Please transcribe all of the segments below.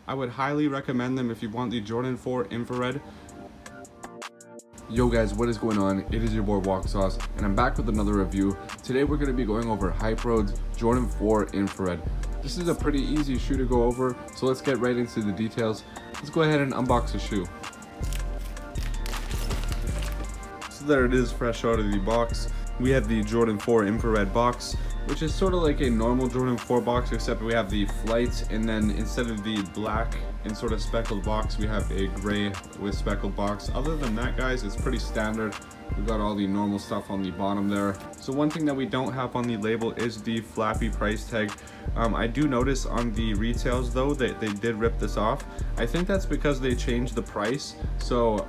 I would highly recommend them if you want the Jordan 4 infrared. Yo guys, what is going on? It is your boy wauce, and I'm back with another review. Today we're going to be going over Hyperoad's Jordan 4 infrared. This is a pretty easy shoe to go over, so let's get right into the details. Let's go ahead and unbox the shoe. So there it is, fresh out of the box. We have the Jordan 4 infrared box, which is sort of like a normal Jordan 4 box, except we have the flight, and then instead of the black and sort of speckled box, we have a gray with speckled box. Other than that, guys, it's pretty standard. We've got all the normal stuff on the bottom there. So one thing that we don't have on the label is the flappy price tag. I do notice on the retails though that they did rip this off. I think that's because they changed the price. So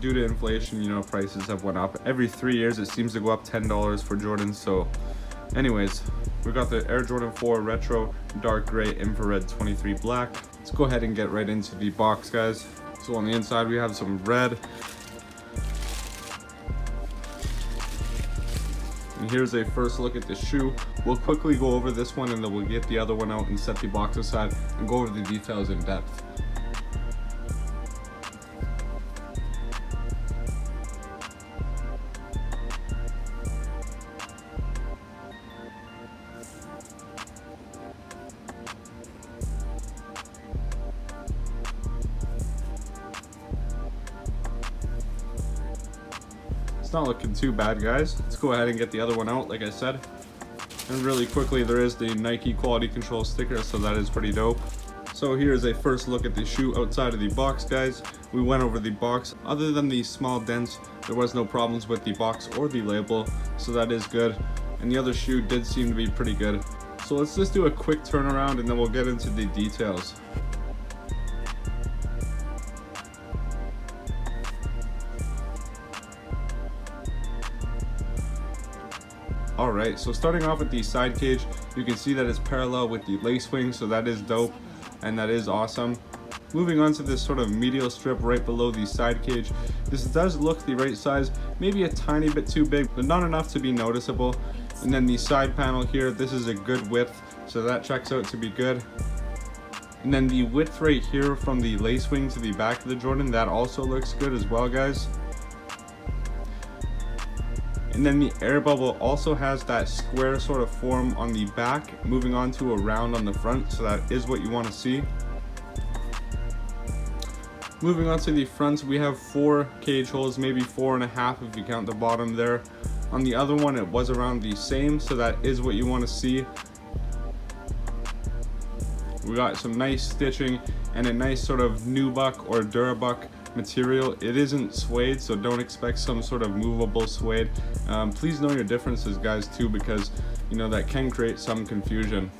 due to inflation, you know, prices have went up. Every 3 years it seems to go up $10 for Jordans. So anyways, we got the Air Jordan 4 Retro Dark Gray Infrared 23 Black. Let's go ahead and get right into the box, guys. So on the inside we have some red. And here's a first look at the shoe. We'll quickly go over this one and then we'll get the other one out and set the box aside and go over the details in depth. It's not looking too bad, guys. Let's go ahead and get the other one out, like I said. And really quickly, there is the Nike quality control sticker, so that is pretty dope. So here's a first look at the shoe outside of the box, guys. We went over the box. Other than the small dents, there was no problems with the box or the label, so that is good. And the other shoe did seem to be pretty good. So let's just do a quick turnaround and then we'll get into the details. Alright, so starting off with the side cage, you can see that it's parallel with the lace wing, so that is dope and that is awesome. Moving on to this sort of medial strip right below the side cage, this does look the right size, maybe a tiny bit too big, but not enough to be noticeable. And then the side panel here, this is a good width, so that checks out to be good. And then the width right here from the lace wing to the back of the Jordan, that also looks good as well, guys. And then the air bubble also has that square sort of form on the back, moving on to a round on the front, so that is what you want to see. Moving on to the front, we have 4 cage holes, maybe 4.5 if you count the bottom there. On the other one, it was around the same, so that is what you want to see. We got some nice stitching and a nice sort of nubuck or durabuck material. It isn't suede, so don't expect some sort of movable suede. Please know your differences, guys, too, because you know that can create some confusion.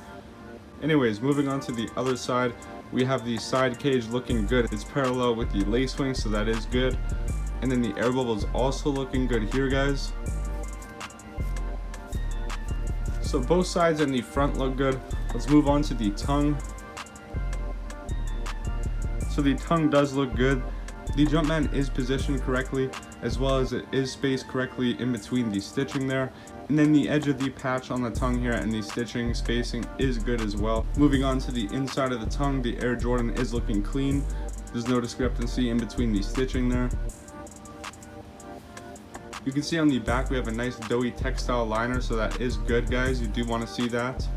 Anyways, moving on to the other side, we have the side cage looking good. It's parallel with the lace wing, so that is good. And then the air bubble is also looking good here, guys. So both sides and the front look good. Let's move on to the tongue. So the tongue does look good. The Jumpman is positioned correctly, as well as it is spaced correctly in between the stitching there. And then the edge of the patch on the tongue here and the stitching spacing is good as well. Moving on to the inside of the tongue, the Air Jordan is looking clean. There's no discrepancy in between the stitching there. You can see on the back we have a nice doughy textile liner, so that is good, guys. You do want to see that.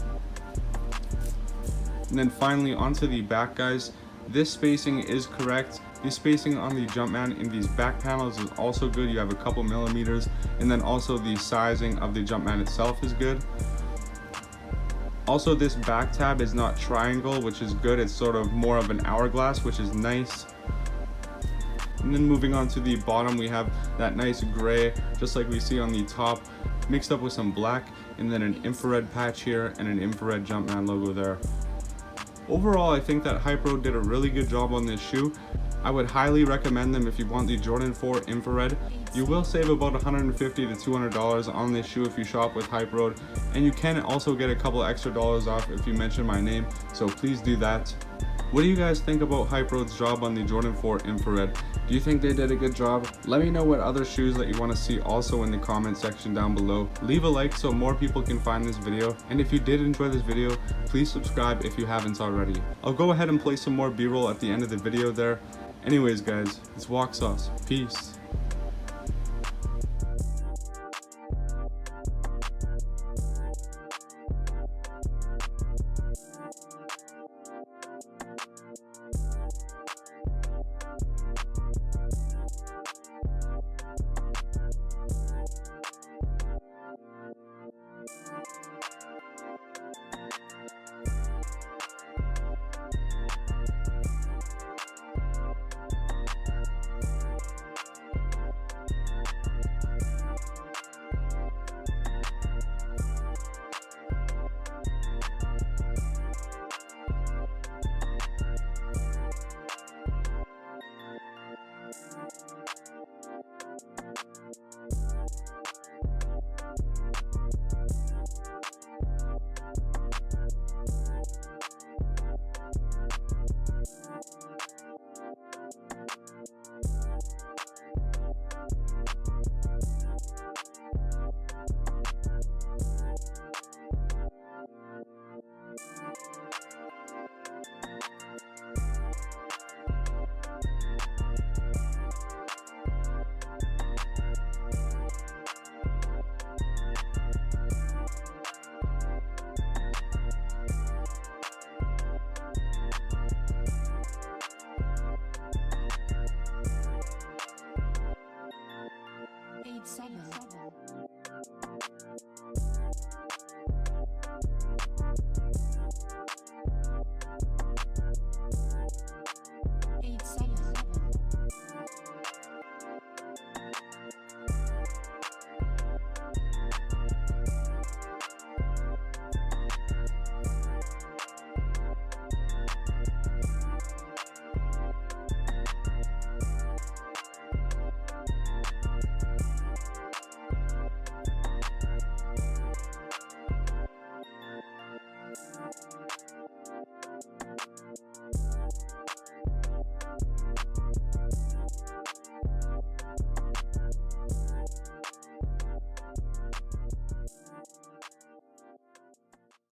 And then finally onto the back, guys. This spacing is correct. The spacing on the Jumpman in these back panels is also good. You have a couple millimeters, and then also the sizing of the Jumpman itself is good. Also, this back tab is not triangle, which is good. It's sort of more of an hourglass, which is nice. And then moving on to the bottom, we have that nice gray, just like we see on the top, mixed up with some black, and then an infrared patch here and an infrared Jumpman logo there. Overall, I think that Hyperoad did a really good job on this shoe. I would highly recommend them if you want the Jordan 4 infrared. You will save about $150 to $200 on this shoe if you shop with Hyperoad, and you can also get a couple extra dollars off if you mention my name, so please do that. What do you guys think about Hyperoad's job on the Jordan 4 infrared? Do you think they did a good job? Let me know what other shoes that you want to see also in the comment section down below. Leave a like so more people can find this video, and if you did enjoy this video, please subscribe if you haven't already. I'll go ahead and play some more b-roll at the end of the video there. Anyways guys, it's Walk Sauce. Peace.